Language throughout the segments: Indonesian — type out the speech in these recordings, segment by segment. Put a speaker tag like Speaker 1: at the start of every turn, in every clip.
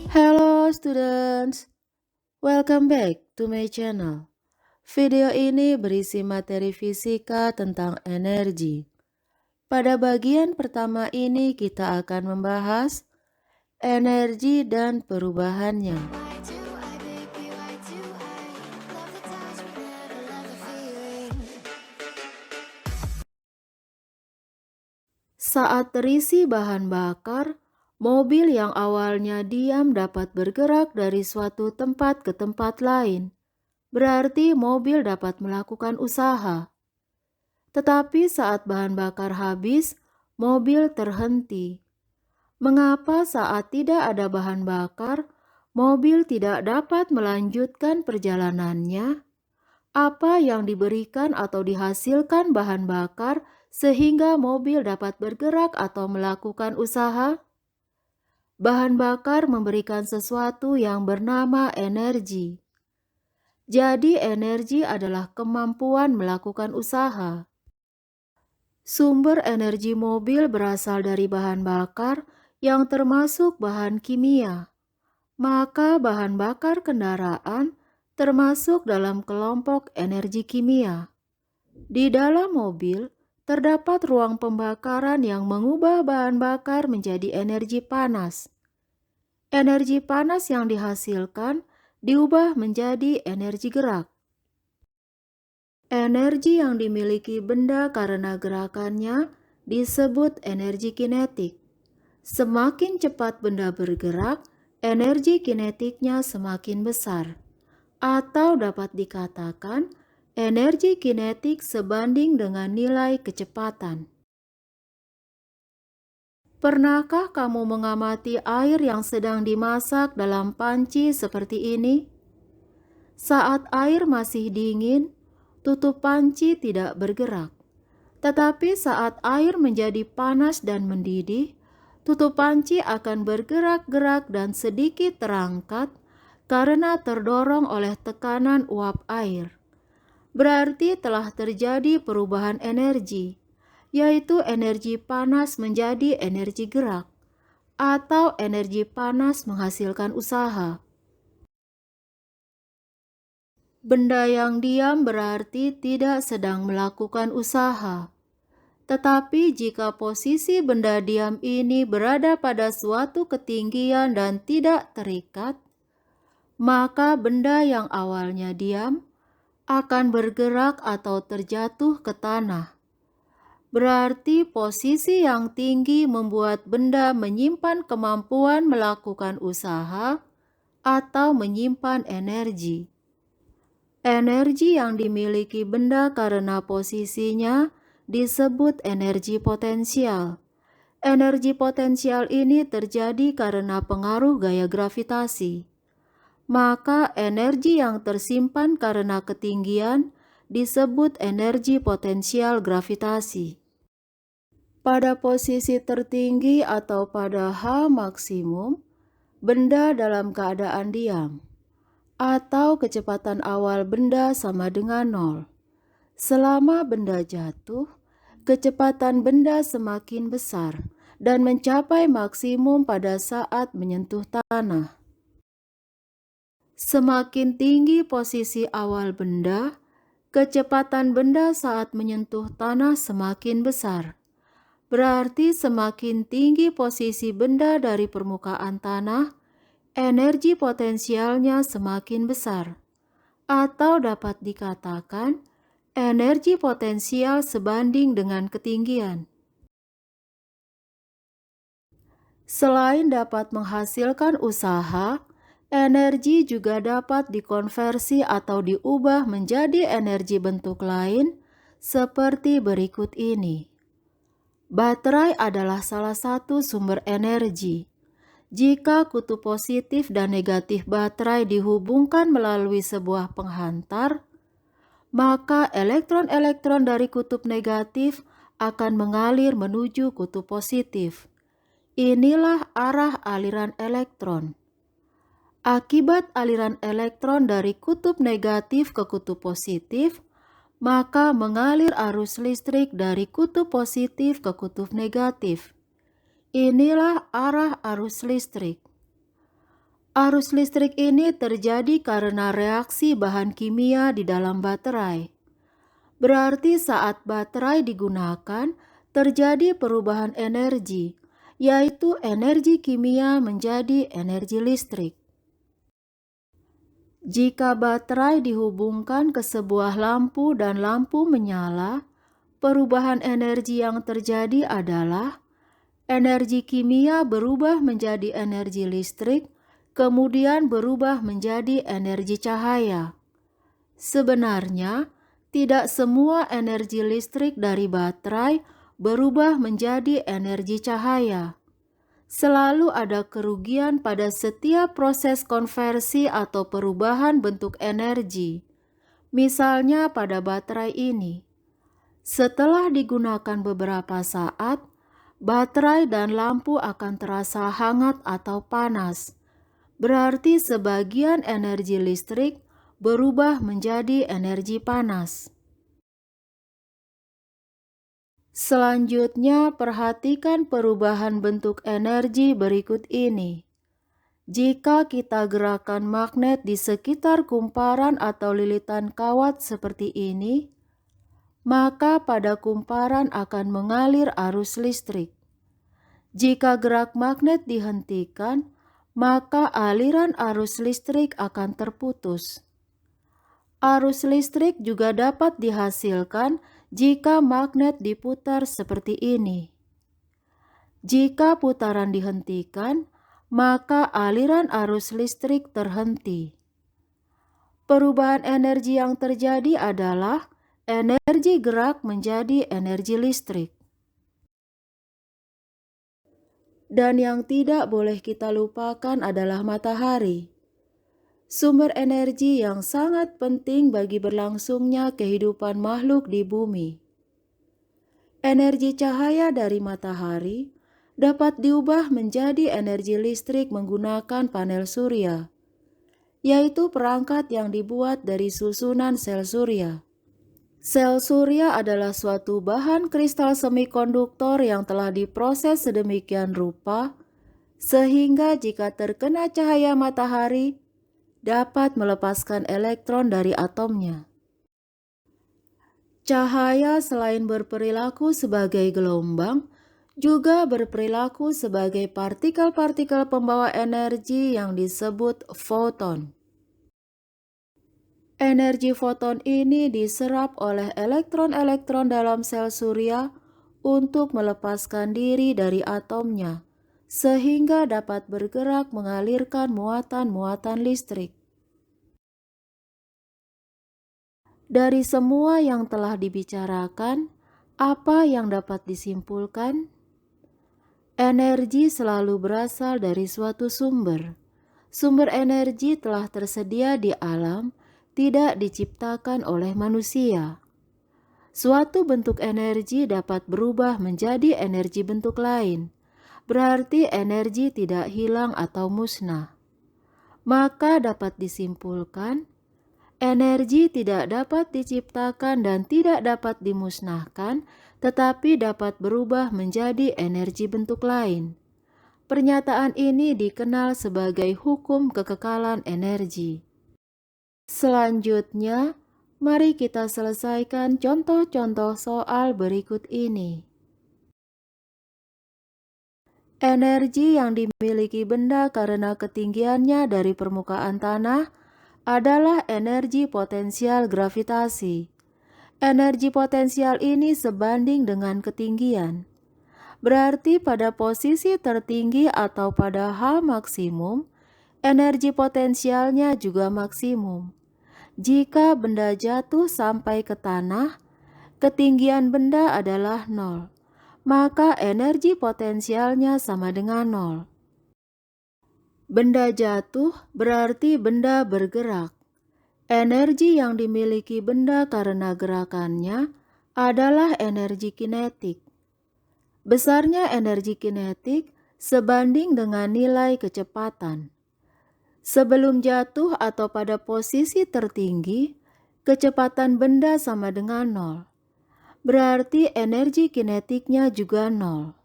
Speaker 1: Hello students, welcome back to my channel. Video ini berisi materi fisika tentang energi. Pada bagian pertama ini kita akan membahas energi dan perubahannya. Saat terisi bahan bakar, mobil yang awalnya diam dapat bergerak dari suatu tempat ke tempat lain. Berarti mobil dapat melakukan usaha. Tetapi saat bahan bakar habis, mobil terhenti. Mengapa saat tidak ada bahan bakar, mobil tidak dapat melanjutkan perjalanannya? Apa yang diberikan atau dihasilkan bahan bakar sehingga mobil dapat bergerak atau melakukan usaha? Bahan bakar memberikan sesuatu yang bernama energi. Jadi energi adalah kemampuan melakukan usaha. Sumber energi mobil berasal dari bahan bakar yang termasuk bahan kimia. Maka bahan bakar kendaraan termasuk dalam kelompok energi kimia. Di dalam mobil terdapat ruang pembakaran yang mengubah bahan bakar menjadi energi panas. Energi panas yang dihasilkan diubah menjadi energi gerak. Energi yang dimiliki benda karena gerakannya disebut energi kinetik. Semakin cepat benda bergerak, energi kinetiknya semakin besar. Atau dapat dikatakan, energi kinetik sebanding dengan nilai kecepatan. Pernahkah kamu mengamati air yang sedang dimasak dalam panci seperti ini? Saat air masih dingin, tutup panci tidak bergerak. Tetapi saat air menjadi panas dan mendidih, tutup panci akan bergerak-gerak dan sedikit terangkat karena terdorong oleh tekanan uap air. Berarti telah terjadi perubahan energi, yaitu energi panas menjadi energi gerak, atau energi panas menghasilkan usaha. Benda yang diam berarti tidak sedang melakukan usaha. Tetapi jika posisi benda diam ini berada pada suatu ketinggian dan tidak terikat, maka benda yang awalnya diam akan bergerak atau terjatuh ke tanah. Berarti posisi yang tinggi membuat benda menyimpan kemampuan melakukan usaha atau menyimpan energi. Energi yang dimiliki benda karena posisinya disebut energi potensial. Energi potensial ini terjadi karena pengaruh gaya gravitasi. Maka energi yang tersimpan karena ketinggian disebut energi potensial gravitasi. Pada posisi tertinggi atau pada H maksimum, benda dalam keadaan diam, atau kecepatan awal benda sama dengan 0. Selama benda jatuh, kecepatan benda semakin besar dan mencapai maksimum pada saat menyentuh tanah. Semakin tinggi posisi awal benda, kecepatan benda saat menyentuh tanah semakin besar. Berarti semakin tinggi posisi benda dari permukaan tanah, energi potensialnya semakin besar. Atau dapat dikatakan, energi potensial sebanding dengan ketinggian. Selain dapat menghasilkan usaha, energi juga dapat dikonversi atau diubah menjadi energi bentuk lain seperti berikut ini. Baterai adalah salah satu sumber energi. Jika kutub positif dan negatif baterai dihubungkan melalui sebuah penghantar, maka elektron-elektron dari kutub negatif akan mengalir menuju kutub positif. Inilah arah aliran elektron. Akibat aliran elektron dari kutub negatif ke kutub positif, maka mengalir arus listrik dari kutub positif ke kutub negatif. Inilah arah arus listrik. Arus listrik ini terjadi karena reaksi bahan kimia di dalam baterai. Berarti saat baterai digunakan, terjadi perubahan energi, yaitu energi kimia menjadi energi listrik. Jika baterai dihubungkan ke sebuah lampu dan lampu menyala, perubahan energi yang terjadi adalah energi kimia berubah menjadi energi listrik, kemudian berubah menjadi energi cahaya. Sebenarnya, tidak semua energi listrik dari baterai berubah menjadi energi cahaya. Selalu ada kerugian pada setiap proses konversi atau perubahan bentuk energi. Misalnya pada baterai ini. Setelah digunakan beberapa saat, baterai dan lampu akan terasa hangat atau panas. Berarti sebagian energi listrik berubah menjadi energi panas. Selanjutnya, perhatikan perubahan bentuk energi berikut ini. Jika kita gerakan magnet di sekitar kumparan atau lilitan kawat seperti ini, maka pada kumparan akan mengalir arus listrik. Jika gerak magnet dihentikan, maka aliran arus listrik akan terputus. Arus listrik juga dapat dihasilkan jika magnet diputar seperti ini. Jika putaran dihentikan, maka aliran arus listrik terhenti. Perubahan energi yang terjadi adalah energi gerak menjadi energi listrik. Dan yang tidak boleh kita lupakan adalah matahari. Sumber energi yang sangat penting bagi berlangsungnya kehidupan makhluk di bumi. Energi cahaya dari matahari dapat diubah menjadi energi listrik menggunakan panel surya, yaitu perangkat yang dibuat dari susunan sel surya. Sel surya adalah suatu bahan kristal semikonduktor yang telah diproses sedemikian rupa, sehingga jika terkena cahaya matahari, dapat melepaskan elektron dari atomnya. Cahaya selain berperilaku sebagai gelombang, juga berperilaku sebagai partikel-partikel pembawa energi yang disebut foton. Energi foton ini diserap oleh elektron-elektron dalam sel surya untuk melepaskan diri dari atomnya, sehingga dapat bergerak mengalirkan muatan-muatan listrik. Dari semua yang telah dibicarakan, apa yang dapat disimpulkan? Energi selalu berasal dari suatu sumber. Sumber energi telah tersedia di alam, tidak diciptakan oleh manusia. Suatu bentuk energi dapat berubah menjadi energi bentuk lain. Berarti energi tidak hilang atau musnah. Maka dapat disimpulkan, energi tidak dapat diciptakan dan tidak dapat dimusnahkan, tetapi dapat berubah menjadi energi bentuk lain. Pernyataan ini dikenal sebagai hukum kekekalan energi. Selanjutnya, mari kita selesaikan contoh-contoh soal berikut ini. Energi yang dimiliki benda karena ketinggiannya dari permukaan tanah adalah energi potensial gravitasi. Energi potensial ini sebanding dengan ketinggian. Berarti pada posisi tertinggi atau pada H maksimum, energi potensialnya juga maksimum. Jika benda jatuh sampai ke tanah, ketinggian benda adalah 0, maka energi potensialnya sama dengan 0. Benda jatuh berarti benda bergerak. Energi yang dimiliki benda karena gerakannya adalah energi kinetik. Besarnya energi kinetik sebanding dengan nilai kecepatan. Sebelum jatuh atau pada posisi tertinggi, kecepatan benda sama dengan 0. Berarti energi kinetiknya juga 0.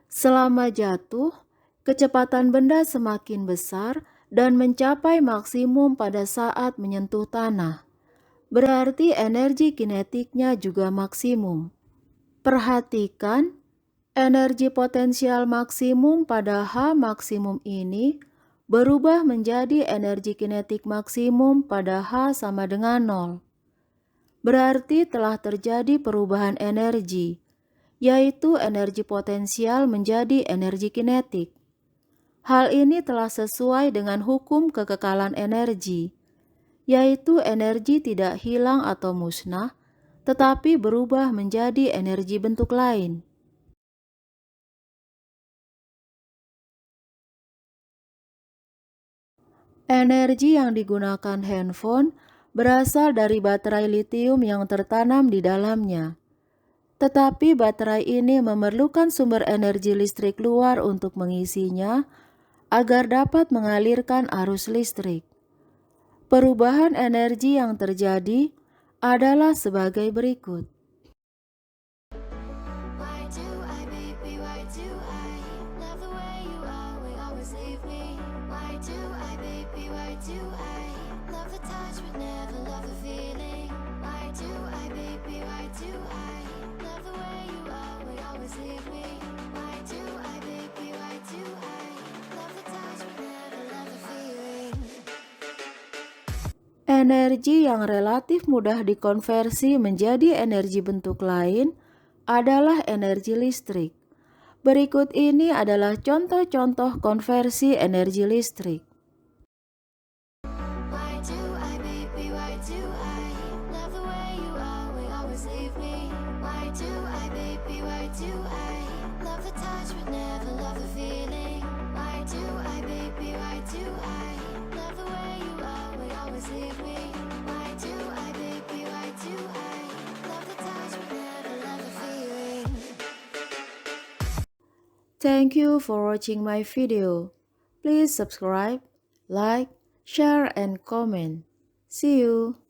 Speaker 1: Selama jatuh, kecepatan benda semakin besar dan mencapai maksimum pada saat menyentuh tanah. Berarti energi kinetiknya juga maksimum. Perhatikan, energi potensial maksimum pada H maksimum ini berubah menjadi energi kinetik maksimum pada H sama dengan 0. Berarti telah terjadi perubahan energi, yaitu energi potensial menjadi energi kinetik. Hal ini telah sesuai dengan hukum kekekalan energi, yaitu energi tidak hilang atau musnah, tetapi berubah menjadi energi bentuk lain. Energi yang digunakan handphone berasal dari baterai litium yang tertanam di dalamnya. Tetapi baterai ini memerlukan sumber energi listrik luar untuk mengisinya agar dapat mengalirkan arus listrik. Perubahan energi yang terjadi adalah sebagai berikut. Energi yang relatif mudah dikonversi menjadi energi bentuk lain adalah energi listrik. Berikut ini adalah contoh-contoh konversi energi listrik. Thank you for watching my video. Please subscribe, like, share, and comment. See you.